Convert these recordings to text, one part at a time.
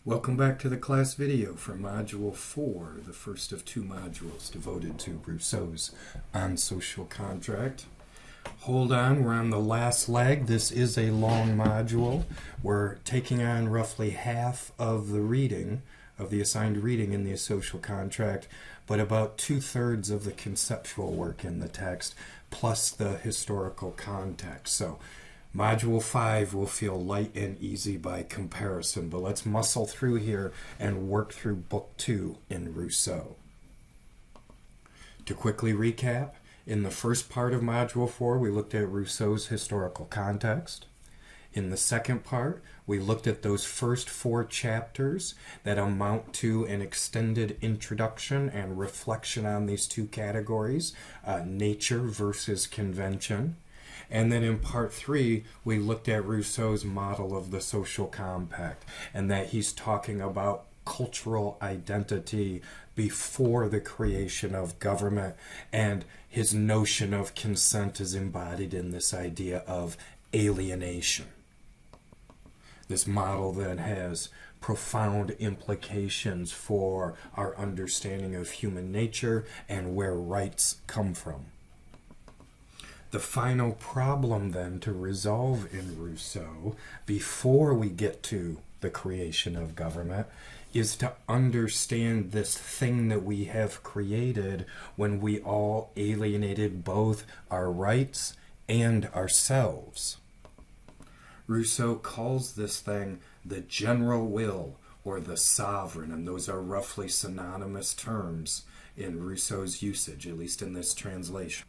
Welcome back to the class video for Module 4, the first of two modules devoted to Rousseau's On Social Contract. Hold on, we're on the last leg. This is a long module. We're taking on roughly half of the reading, of the assigned reading in the social contract, but about 2/3 of the conceptual work in the text, plus the historical context. So Module 5 will feel light and easy by comparison, but let's muscle through here and work through Book 2 in Rousseau. To quickly recap, in the first part of Module 4, we looked at Rousseau's historical context. In the second part, we looked at those first 4 chapters that amount to an extended introduction and reflection on these two categories, nature versus convention. And then in part 3, we looked at Rousseau's model of the social compact, and that he's talking about cultural identity before the creation of government, and his notion of consent is embodied in this idea of alienation. This model then has profound implications for our understanding of human nature and where rights come from. The final problem then to resolve in Rousseau, before we get to the creation of government, is to understand this thing that we have created when we all alienated both our rights and ourselves. Rousseau calls this thing the general will or the sovereign, and those are roughly synonymous terms in Rousseau's usage, at least in this translation.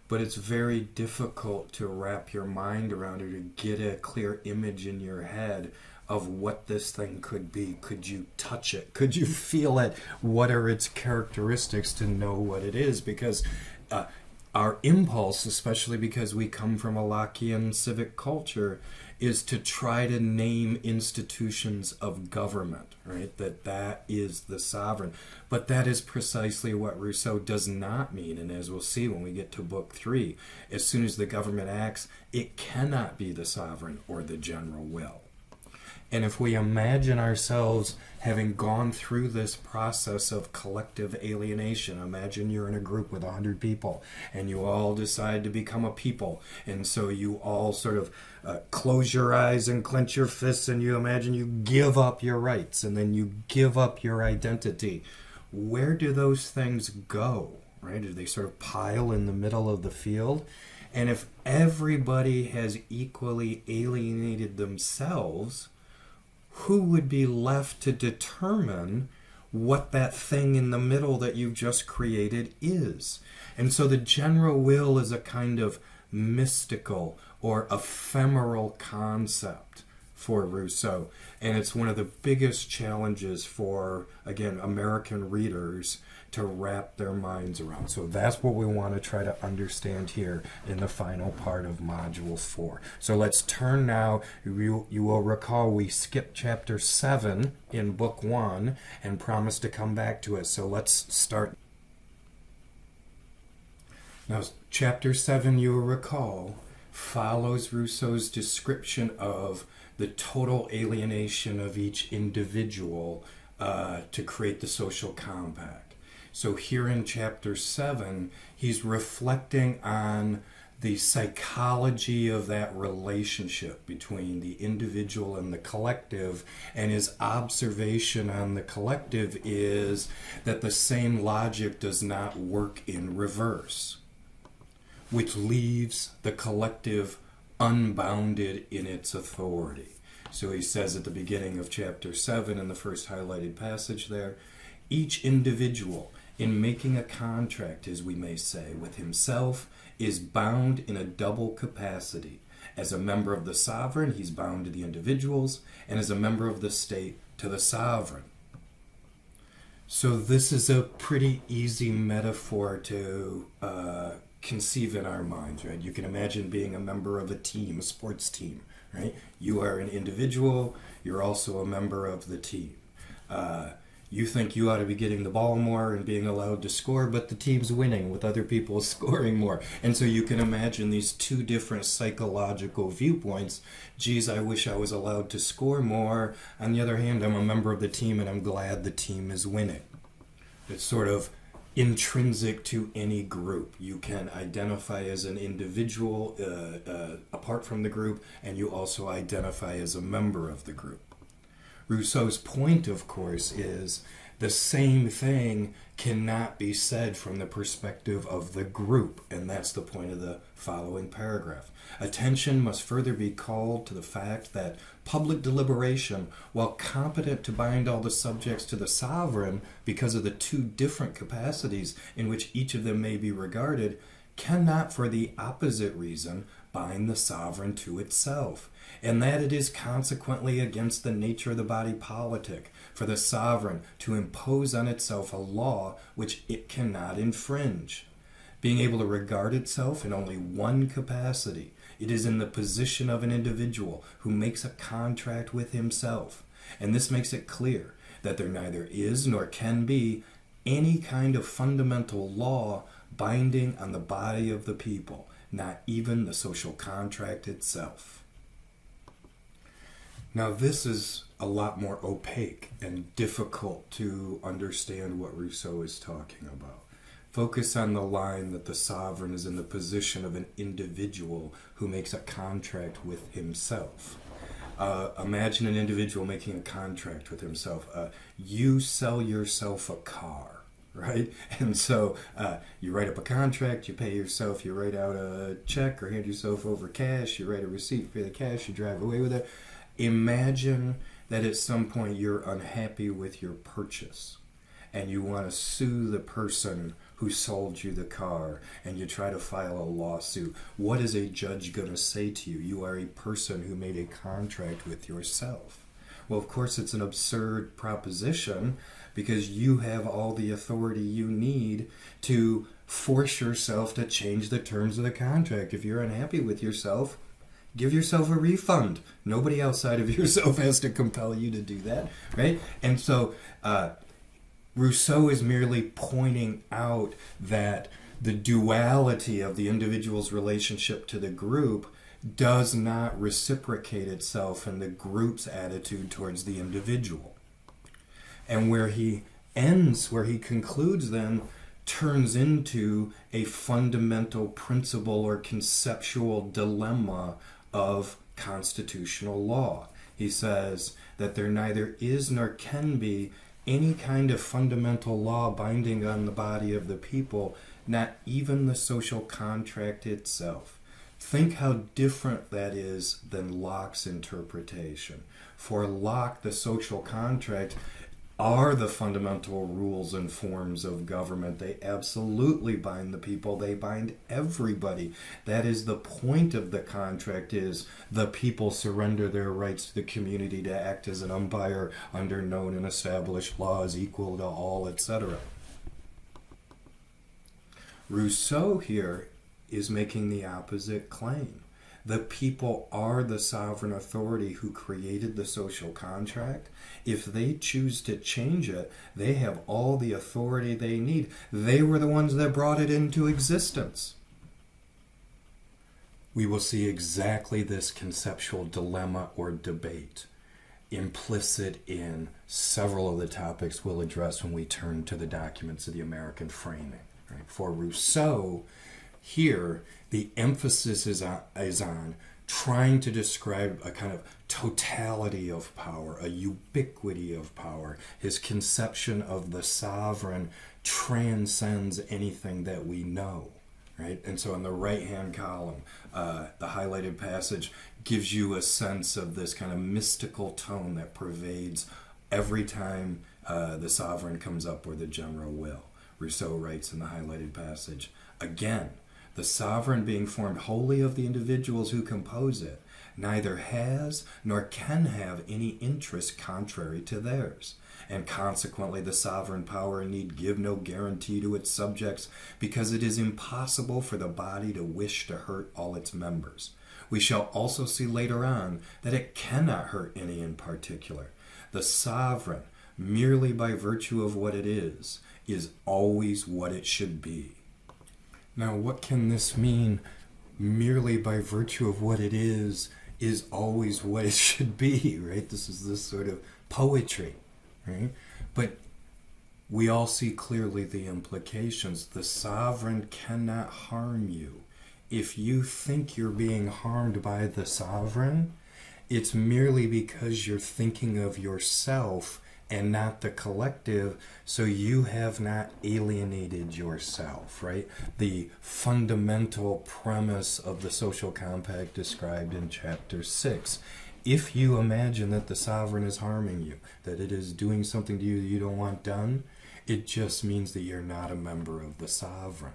But it's very difficult to wrap your mind around or to get a clear image in your head of what this thing could be. Could you touch it? Could you feel it? What are its characteristics to know what it is? Because our impulse, especially because we come from a Lockean civic culture, is to try to name institutions of government, right? That is the sovereign. But that is precisely what Rousseau does not mean. And as we'll see when we get to Book 3, as soon as the government acts, it cannot be the sovereign or the general will. And if we imagine ourselves having gone through this process of collective alienation, imagine you're in a group with 100 people and you all decide to become a people. And so you all sort of close your eyes and clench your fists, and you imagine you give up your rights and then you give up your identity. Where do those things go, right? Do they sort of pile in the middle of the field? And if everybody has equally alienated themselves, who would be left to determine what that thing in the middle that you've just created is? And so the general will is a kind of mystical or ephemeral concept for Rousseau. And it's one of the biggest challenges for, again, American readers to wrap their minds around. So that's what we want to try to understand here in the final part of Module 4. So let's turn now. You will recall we skipped Chapter 7 in Book 1 and promised to come back to it. So let's start. Now, Chapter 7, you will recall, follows Rousseau's description of the total alienation of each individual to create the social compact. So here in Chapter 7, he's reflecting on the psychology of that relationship between the individual and the collective, and his observation on the collective is that the same logic does not work in reverse, which leaves the collective unbounded in its authority. So he says at the beginning of Chapter 7, in the first highlighted passage there, each individual, in making a contract, as we may say, with himself, is bound in a double capacity. As a member of the sovereign, he's bound to the individuals, and as a member of the state, to the sovereign. So this is a pretty easy metaphor to conceive in our minds, right? You can imagine being a member of a team, a sports team, right? You are an individual, you're also a member of the team. You think you ought to be getting the ball more and being allowed to score, but the team's winning with other people scoring more. And so you can imagine these two different psychological viewpoints. Geez, I wish I was allowed to score more. On the other hand, I'm a member of the team and I'm glad the team is winning. It's sort of intrinsic to any group. You can identify as an individual apart from the group, and you also identify as a member of the group. Rousseau's point, of course, is the same thing cannot be said from the perspective of the group, and that's the point of the following paragraph. Attention must further be called to the fact that public deliberation, while competent to bind all the subjects to the sovereign because of the two different capacities in which each of them may be regarded, cannot for the opposite reason bind the sovereign to itself, and that it is consequently against the nature of the body politic for the sovereign to impose on itself a law which it cannot infringe. Being able to regard itself in only one capacity, it is in the position of an individual who makes a contract with himself, and this makes it clear that there neither is nor can be any kind of fundamental law binding on the body of the people, not even the social contract itself. Now, this is a lot more opaque and difficult to understand what Rousseau is talking about. Focus on the line that the sovereign is in the position of an individual who makes a contract with himself. Imagine an individual making a contract with himself. You sell yourself a car, right? And so you write up a contract, you pay yourself, you write out a check or hand yourself over cash, you write a receipt for the cash, you drive away with it. Imagine that at some point you're unhappy with your purchase and you want to sue the person who sold you the car, and you try to file a lawsuit. What is a judge going to say to you? You are a person who made a contract with yourself. Well, of course, it's an absurd proposition because you have all the authority you need to force yourself to change the terms of the contract. If you're unhappy with yourself, give yourself a refund. Nobody outside of yourself has to compel you to do that, right? And so Rousseau is merely pointing out that the duality of the individual's relationship to the group does not reciprocate itself in the group's attitude towards the individual. And where he concludes then, turns into a fundamental principle or conceptual dilemma of constitutional law. He says that there neither is nor can be any kind of fundamental law binding on the body of the people, not even the social contract itself. Think how different that is than Locke's interpretation. For Locke, the social contract are the fundamental rules and forms of government. They absolutely bind the people. They bind everybody. That is the point of the contract, is the people surrender their rights to the community to act as an umpire under known and established laws equal to all, etc. Rousseau here is making the opposite claim. The people are the sovereign authority who created the social contract. If they choose to change it, they have all the authority they need. They were the ones that brought it into existence. We will see exactly this conceptual dilemma or debate implicit in several of the topics we'll address when we turn to the documents of the American framing. Right? For Rousseau, here, the emphasis is on trying to describe a kind of totality of power, a ubiquity of power. His conception of the sovereign transcends anything that we know, right? And so in the right-hand column, the highlighted passage gives you a sense of this kind of mystical tone that pervades every time the sovereign comes up, or the general will. Rousseau writes in the highlighted passage, again, the sovereign being formed wholly of the individuals who compose it, neither has nor can have any interest contrary to theirs, and consequently the sovereign power need give no guarantee to its subjects, because it is impossible for the body to wish to hurt all its members. We shall also see later on that it cannot hurt any in particular. The sovereign, merely by virtue of what it is always what it should be. Now, what can this mean? Merely by virtue of what it is always what it should be, right? This is this sort of poetry, right? But we all see clearly the implications. The sovereign cannot harm you. If you think you're being harmed by the sovereign, it's merely because you're thinking of yourself and not the collective, so you have not alienated yourself, right? The fundamental premise of the social compact described in chapter 6. If you imagine that the sovereign is harming you, that it is doing something to you that you don't want done, it just means that you're not a member of the sovereign.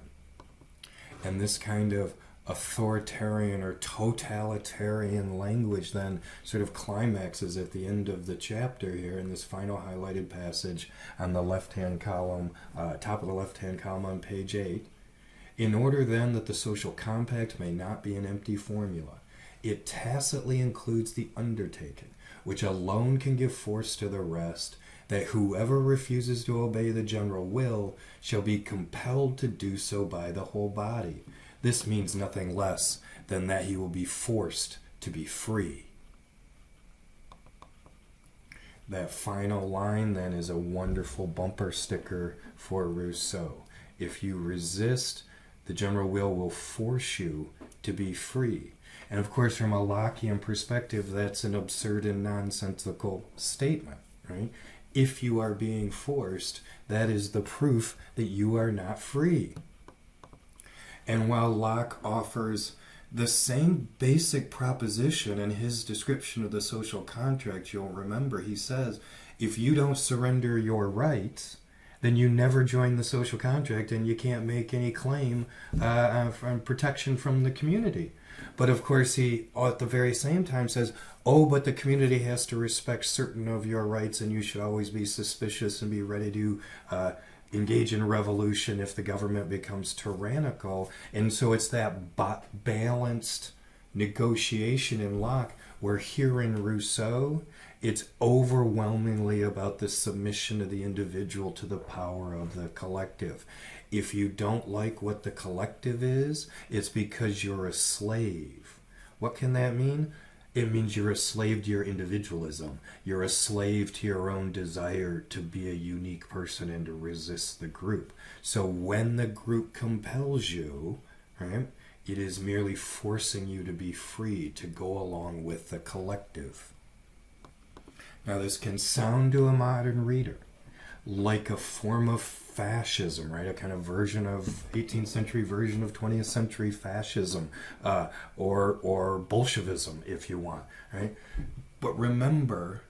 And this kind of authoritarian or totalitarian language then sort of climaxes at the end of the chapter here in this final highlighted passage on the left-hand column, top of the left-hand column on page 8. In order then that the social compact may not be an empty formula, it tacitly includes the undertaking, which alone can give force to the rest, that whoever refuses to obey the general will shall be compelled to do so by the whole body. This means nothing less than that he will be forced to be free. That final line then is a wonderful bumper sticker for Rousseau. If you resist, the general will force you to be free. And of course, from a Lockean perspective, that's an absurd and nonsensical statement, right? If you are being forced, that is the proof that you are not free. And while Locke offers the same basic proposition in his description of the social contract, you'll remember he says, if you don't surrender your rights, then you never join the social contract and you can't make any claim on protection from the community. But of course he, at the very same time, says, oh, but the community has to respect certain of your rights and you should always be suspicious and be ready to engage in revolution if the government becomes tyrannical. And so it's that balanced negotiation in Locke, where here in Rousseau, it's overwhelmingly about the submission of the individual to the power of the collective. If you don't like what the collective is, it's because you're a slave. What can that mean? It means you're a slave to your individualism. You're a slave to your own desire to be a unique person and to resist the group. So when the group compels you, right, it is merely forcing you to be free, to go along with the collective. Now this can sound to a modern reader like a form of fascism, right? A kind of version of 18th century version of 20th century fascism, or Bolshevism, if you want, right? But remember,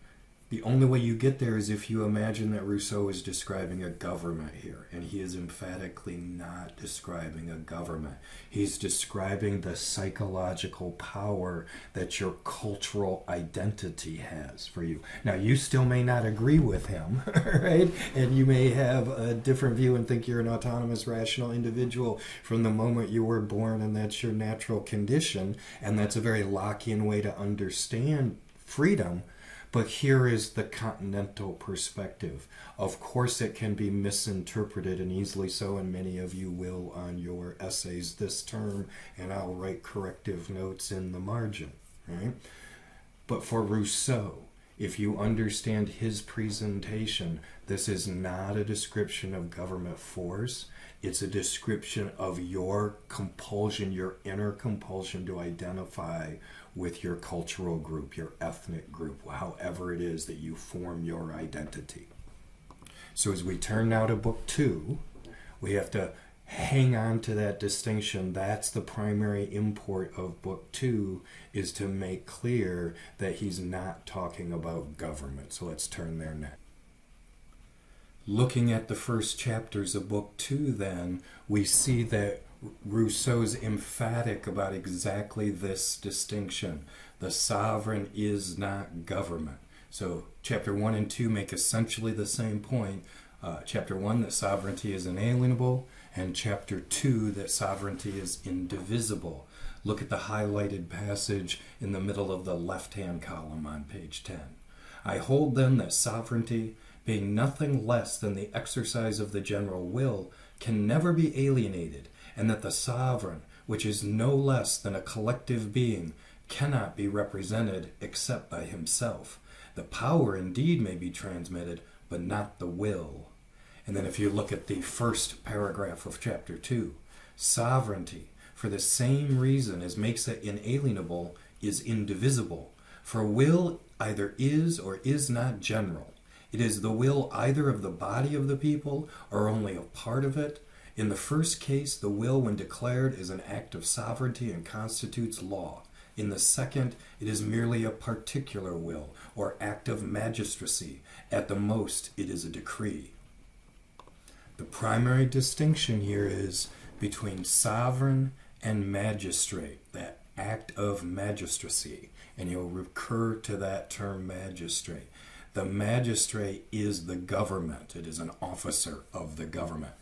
the only way you get there is if you imagine that Rousseau is describing a government here, and he is emphatically not describing a government. He's describing the psychological power that your cultural identity has for you. Now, you still may not agree with him, right? And you may have a different view and think you're an autonomous, rational individual from the moment you were born, and that's your natural condition, and that's a very Lockean way to understand freedom. But here is the continental perspective. Of course it can be misinterpreted, and easily so, and many of you will on your essays this term, and I'll write corrective notes in the margin, right? But for Rousseau, if you understand his presentation, this is not a description of government force. It's a description of your compulsion, your inner compulsion to identify with your cultural group, your ethnic group, however it is that you form your identity. So as we turn now to book 2, we have to hang on to that distinction. That's the primary import of book 2, is to make clear that he's not talking about government. So let's turn there next. Looking at the first chapters of book 2 then, we see that Rousseau's emphatic about exactly this distinction. The sovereign is not government. So chapter 1 and 2 make essentially the same point. Chapter 1, that sovereignty is inalienable, and chapter 2, that sovereignty is indivisible. Look at the highlighted passage in the middle of the left-hand column on page 10. I hold then that sovereignty, being nothing less than the exercise of the general will, can never be alienated, and that the sovereign, which is no less than a collective being, cannot be represented except by himself. The power indeed may be transmitted, but not the will. And then if you look at the first paragraph of chapter 2, sovereignty, for the same reason as makes it inalienable, is indivisible. For will either is or is not general. It is the will either of the body of the people or only a part of it. In the first case, the will, when declared, is an act of sovereignty and constitutes law. In the second, it is merely a particular will or act of magistracy. At the most, it is a decree. The primary distinction here is between sovereign and magistrate, that act of magistracy. And you'll recur to that term magistrate. The magistrate is the government. It is an officer of the government.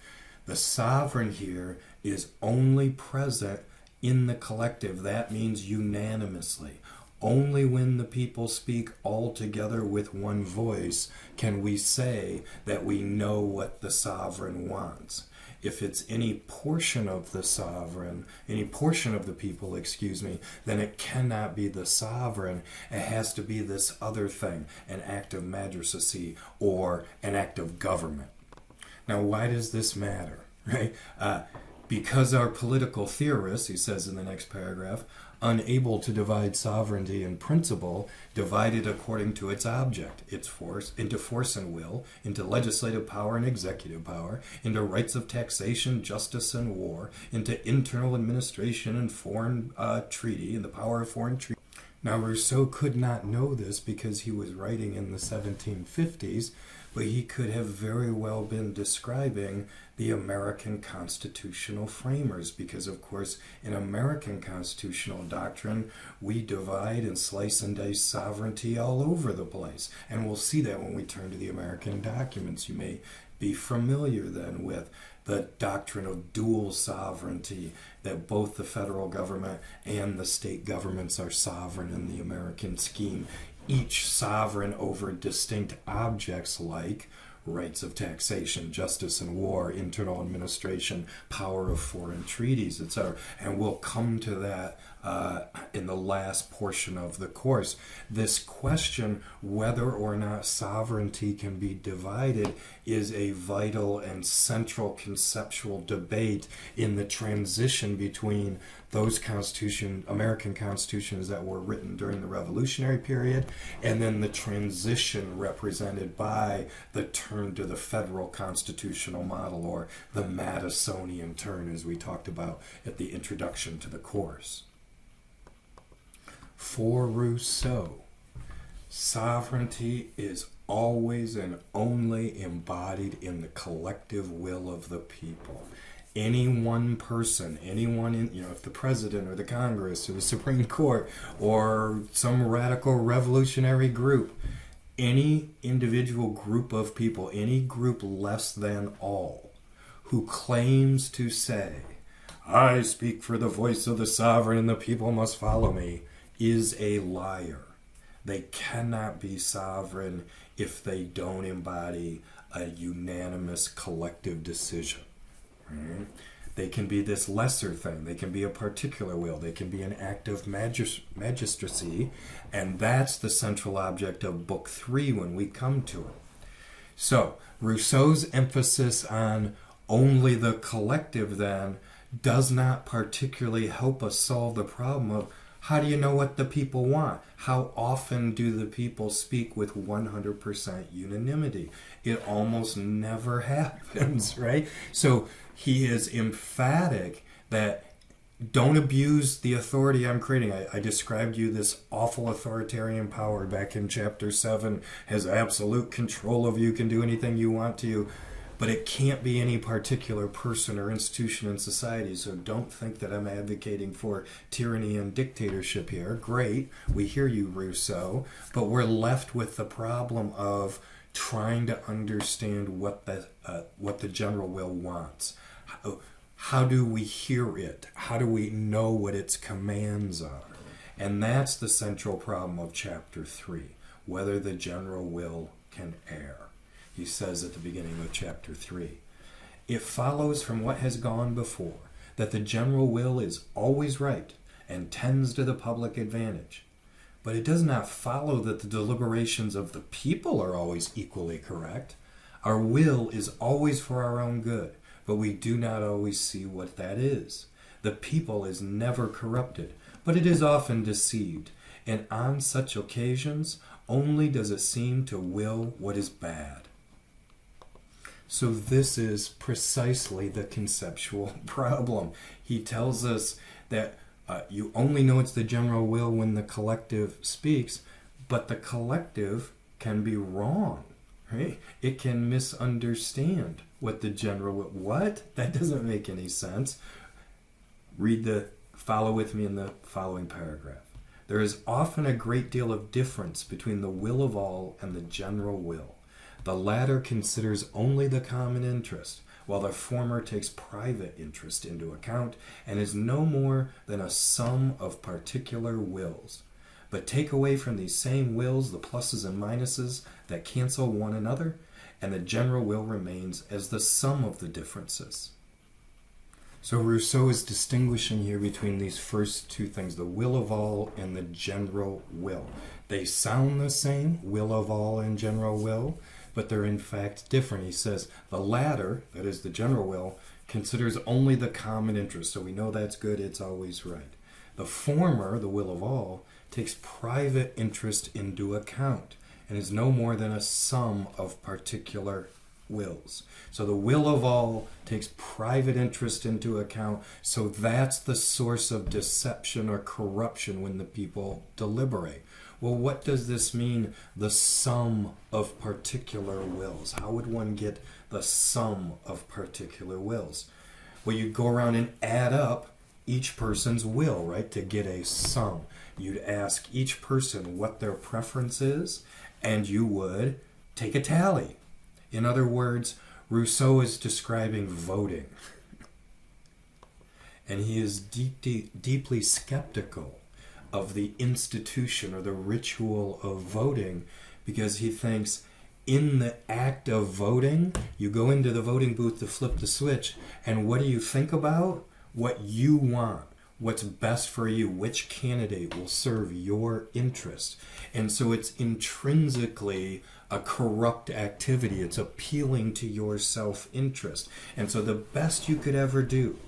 The sovereign here is only present in the collective. That means unanimously. Only when the people speak all together with one voice can we say that we know what the sovereign wants. If it's any portion of the sovereign, any portion of the people, then it cannot be the sovereign. It has to be this other thing, an act of magistracy or an act of government. Now, why does this matter, right? Because our political theorists, he says in the next paragraph, unable to divide sovereignty in principle, divided according to its object, its force, into force and will, into legislative power and executive power, into rights of taxation, justice, and war, into internal administration and foreign treaty, and the power of foreign treaty. Now, Rousseau could not know this because he was writing in the 1750s, but he could have very well been describing the American constitutional framers, because, of course, in American constitutional doctrine, we divide and slice and dice sovereignty all over the place. And we'll see that when we turn to the American documents. You may be familiar then with the doctrine of dual sovereignty, that both the federal government and the state governments are sovereign in the American scheme, each sovereign over distinct objects like rights of taxation, justice and war, internal administration, power of foreign treaties, etc. And we'll come to that in the last portion of the course. This question, whether or not sovereignty can be divided, is a vital and central conceptual debate in the transition between those American constitutions that were written during the Revolutionary period, and then the transition represented by the turn to the federal constitutional model, or the Madisonian turn, as we talked about at the introduction to the course. For Rousseau, sovereignty is always and only embodied in the collective will of the people. Any one person, anyone if the president or the Congress or the Supreme Court or some radical revolutionary group, any individual group of people, any group less than all, who claims to say, I speak for the voice of the sovereign and the people must follow me, is a liar. They cannot be sovereign if they don't embody a unanimous collective decision. Right? They can be this lesser thing. They can be a particular will. They can be an act of magistracy. And that's the central object of Book 3 when we come to it. So, Rousseau's emphasis on only the collective then does not particularly help us solve the problem of how do you know what the people want? How often do the people speak with 100% unanimity? It almost never happens, right? So he is emphatic that don't abuse the authority I'm creating. I described you this awful authoritarian power back in chapter 7, has absolute control of you, can do anything you want to. But it can't be any particular person or institution in society, so don't think that I'm advocating for tyranny and dictatorship here. Great, we hear you, Rousseau, but we're left with the problem of trying to understand what the general will wants. How do we hear it? How do we know what its commands are? And that's the central problem of chapter 3, whether the general will can err. he says at the beginning of chapter 3. It follows from what has gone before that the general will is always right and tends to the public advantage. But it does not follow that the deliberations of the people are always equally correct. Our will is always for our own good, but we do not always see what that is. The people is never corrupted, but it is often deceived, and on such occasions only does it seem to will what is bad. So this is precisely the conceptual problem. He tells us that you only know it's the general will when the collective speaks, but the collective can be wrong, right? It can misunderstand what the general will. What? That doesn't make any sense. Follow with me in the following paragraph. There is often a great deal of difference between the will of all and the general will. The latter considers only the common interest, while the former takes private interest into account and is no more than a sum of particular wills. But take away from these same wills the pluses and minuses that cancel one another, and the general will remains as the sum of the differences. So Rousseau is distinguishing here between these first two things, the will of all and the general will. They sound the same, will of all and general will, but they're in fact different. He says the latter, that is the general will, considers only the common interest. So we know that's good, it's always right. The former, the will of all, takes private interest into account and is no more than a sum of particular wills. So the will of all takes private interest into account, so that's the source of deception or corruption when the people deliberate. Well, what does this mean, the sum of particular wills? How would one get the sum of particular wills? Well, you'd go around and add up each person's will, right, to get a sum. You'd ask each person what their preference is, and you would take a tally. In other words, Rousseau is describing voting. And he is deeply skeptical of the institution or the ritual of voting, because he thinks in the act of voting, you go into the voting booth to flip the switch, and what do you think about? What you want, what's best for you, which candidate will serve your interest. And so it's intrinsically a corrupt activity. It's appealing to your self-interest. And so the best you could ever do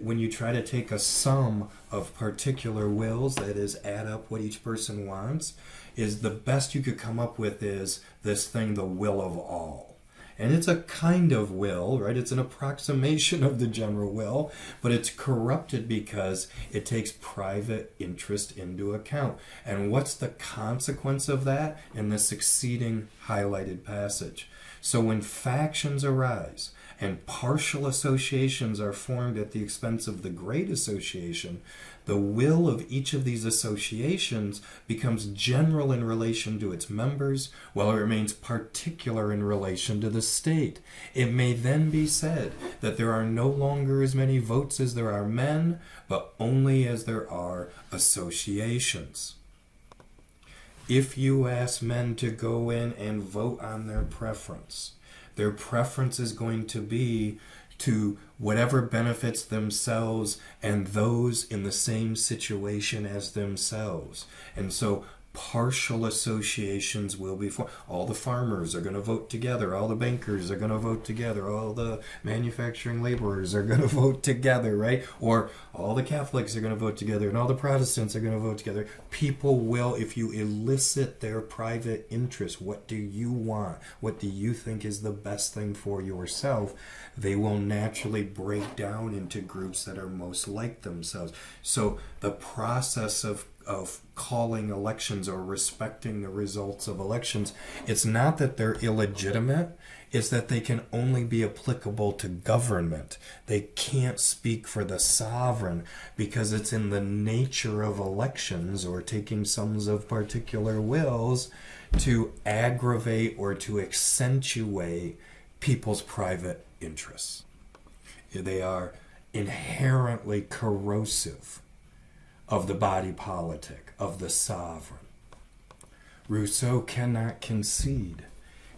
when you try to take a sum of particular wills, that is, add up what each person wants, is the best you could come up with is this thing, the will of all. And it's a kind of will, right? It's an approximation of the general will, but it's corrupted because it takes private interest into account. And what's the consequence of that in the succeeding highlighted passage? So when factions arise and partial associations are formed at the expense of the great association, the will of each of these associations becomes general in relation to its members, while it remains particular in relation to the state. It may then be said that there are no longer as many votes as there are men, but only as there are associations. If you ask men to go in and vote on their preference is going to be to whatever benefits themselves and those in the same situation as themselves. And so partial associations will be formed. All the farmers are going to vote together. All the bankers are going to vote together. All the manufacturing laborers are going to vote together, right? Or all the Catholics are going to vote together and all the Protestants are going to vote together. People will, if you elicit their private interest, what do you want? What do you think is the best thing for yourself? They will naturally break down into groups that are most like themselves. So the process of calling elections or respecting the results of elections, it's not that they're illegitimate, it's that they can only be applicable to government. They can't speak for the sovereign because it's in the nature of elections or taking sums of particular wills to aggravate or to accentuate people's private interests. They are inherently corrosive of the body politic, of the sovereign. Rousseau cannot concede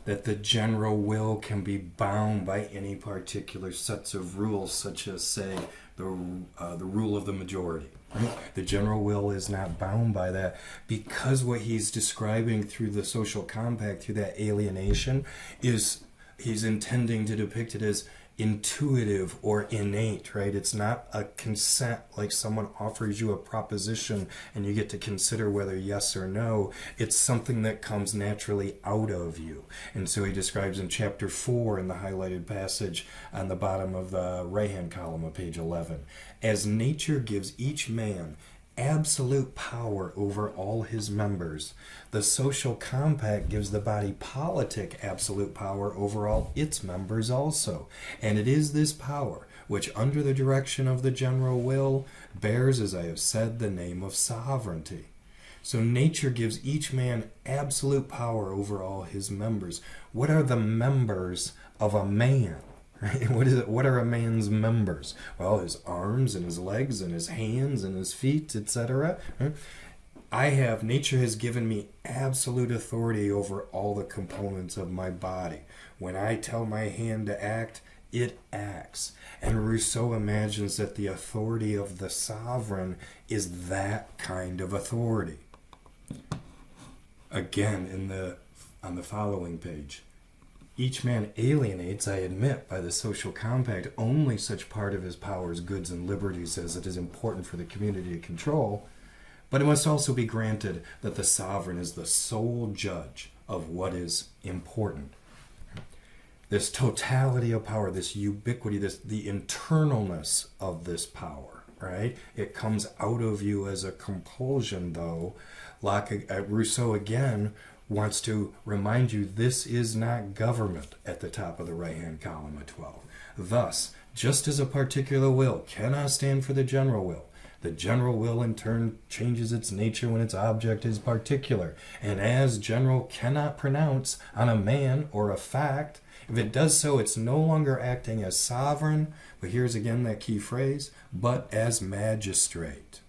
that the general will can be bound by any particular sets of rules, such as, say, the rule of the majority. Right? The general will is not bound by that, because what he's describing through the social compact, through that alienation, is he's intending to depict it as intuitive or innate, right? It's not a consent like someone offers you a proposition and you get to consider whether yes or no. It's something that comes naturally out of you. And so he describes in chapter 4 in the highlighted passage on the bottom of the right-hand column of page 11, as nature gives each man absolute power over all his members, the social compact gives the body politic absolute power over all its members also. And it is this power which, under the direction of the general will, bears, as I have said, the name of sovereignty. So nature gives each man absolute power over all his members. What are the members of a man? Right? What are a man's members? Well, his arms and his legs and his hands and his feet, etc. Right? Nature has given me absolute authority over all the components of my body. When I tell my hand to act, it acts. And Rousseau imagines that the authority of the sovereign is that kind of authority. Again, on the following page. Each man alienates, I admit, by the social compact only such part of his powers, goods, and liberties as it is important for the community to control, but it must also be granted that the sovereign is the sole judge of what is important. This totality of power, this ubiquity, the internalness of this power, right? It comes out of you as a compulsion, though. Rousseau, again, wants to remind you this is not government at the top of the right-hand column of 12. Thus, just as a particular will cannot stand for the general will, the general will in turn changes its nature when its object is particular. And as general cannot pronounce on a man or a fact, if it does so, it's no longer acting as sovereign, but here's again that key phrase, but as magistrate.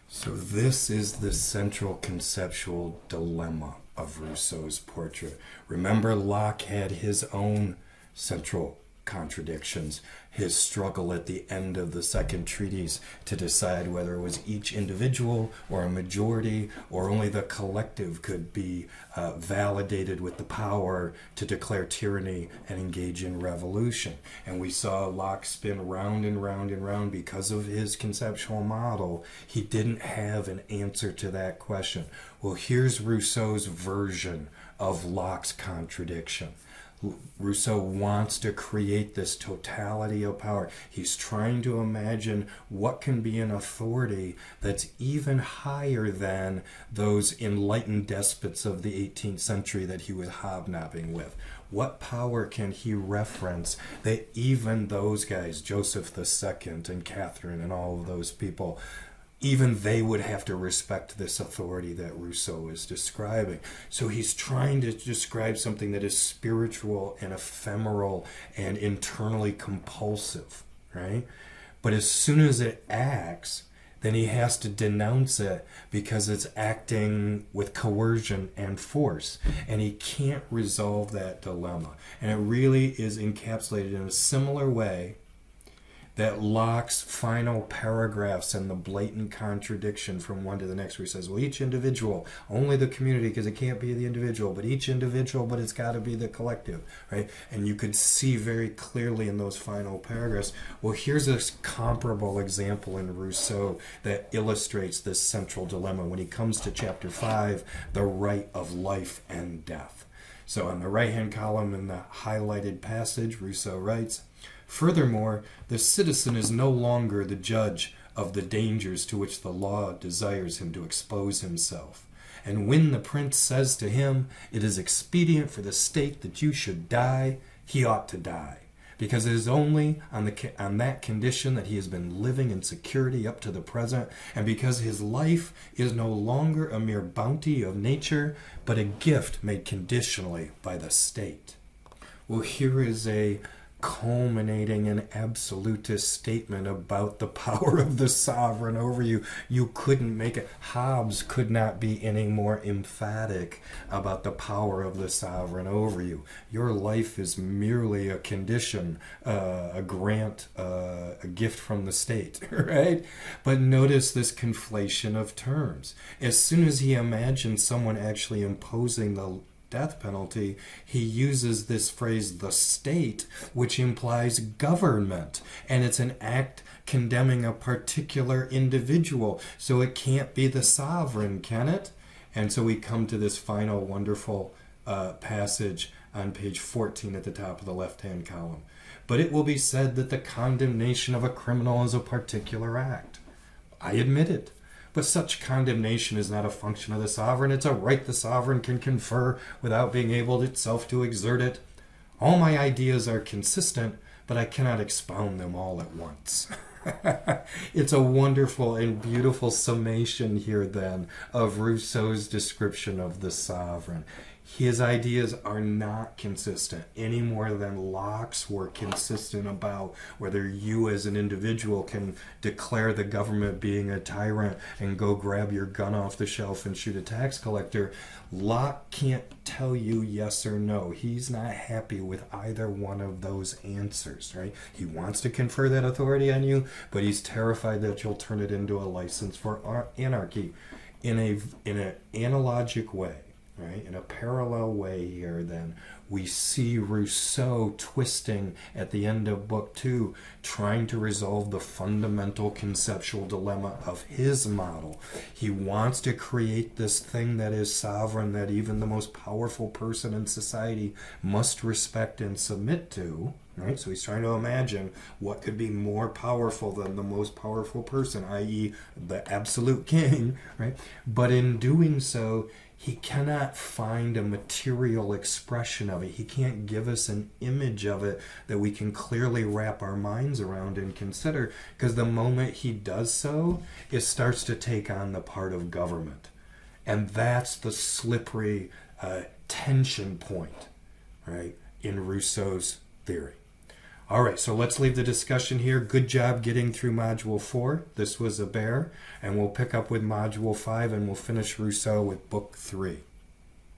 So this is the central conceptual dilemma of Rousseau's portrait. Remember, Locke had his own central contradictions, his struggle at the end of the second treatise to decide whether it was each individual or a majority or only the collective could be validated with the power to declare tyranny and engage in revolution. And we saw Locke spin round and round and round because of his conceptual model. He didn't have an answer to that question. Well, here's Rousseau's version of Locke's contradiction. Rousseau wants to create this totality of power. He's trying to imagine what can be an authority that's even higher than those enlightened despots of the 18th century that he was hobnobbing with. What power can he reference that even those guys, Joseph II and Catherine and all of those people, even they would have to respect this authority that Rousseau is describing. So he's trying to describe something that is spiritual and ephemeral and internally compulsive, right? But as soon as it acts, then he has to denounce it because it's acting with coercion and force. And he can't resolve that dilemma. And it really is encapsulated in a similar way that Locke's final paragraphs and the blatant contradiction from one to the next, where he says, well, each individual, only the community, because it can't be the individual, but each individual, but it's got to be the collective, right? And you could see very clearly in those final paragraphs, well, here's a comparable example in Rousseau that illustrates this central dilemma when he comes to chapter 5, the right of life and death. So on the right-hand column in the highlighted passage, Rousseau writes, furthermore, the citizen is no longer the judge of the dangers to which the law desires him to expose himself. And when the prince says to him, it is expedient for the state that you should die, he ought to die. Because it is only on that condition that he has been living in security up to the present, and because his life is no longer a mere bounty of nature, but a gift made conditionally by the state. Well, here is a culminating an absolutist statement about the power of the sovereign over you. You couldn't make it. Hobbes could not be any more emphatic about the power of the sovereign over you. Your life is merely a condition, a grant, a gift from the state, right? But notice this conflation of terms. As soon as he imagines someone actually imposing the death penalty, he uses this phrase, the state, which implies government. And it's an act condemning a particular individual. So it can't be the sovereign, can it? And so we come to this final wonderful passage on page 14 at the top of the left-hand column. But it will be said that the condemnation of a criminal is a particular act. I admit it. But such condemnation is not a function of the sovereign. It's a right the sovereign can confer without being able itself to exert it. All my ideas are consistent, but I cannot expound them all at once. It's a wonderful and beautiful summation here, then, of Rousseau's description of the sovereign. His ideas are not consistent any more than Locke's were consistent about whether you as an individual can declare the government being a tyrant and go grab your gun off the shelf and shoot a tax collector. Locke can't tell you yes or no. He's not happy with either one of those answers, right? He wants to confer that authority on you, but he's terrified that you'll turn it into a license for anarchy. In an analogic way, right? In a parallel way here, then, we see Rousseau twisting at the end of book 2, trying to resolve the fundamental conceptual dilemma of his model. He wants to create this thing that is sovereign, that even the most powerful person in society must respect and submit to, right? So he's trying to imagine what could be more powerful than the most powerful person, i.e. the absolute king, right? But in doing so, he cannot find a material expression of it. He can't give us an image of it that we can clearly wrap our minds around and consider, because the moment he does so, it starts to take on the part of government. And that's the slippery tension point, right, in Rousseau's theory. All right, so let's leave the discussion here. Good job getting through Module 4. This was a bear, and we'll pick up with Module 5, and we'll finish Rousseau with Book 3.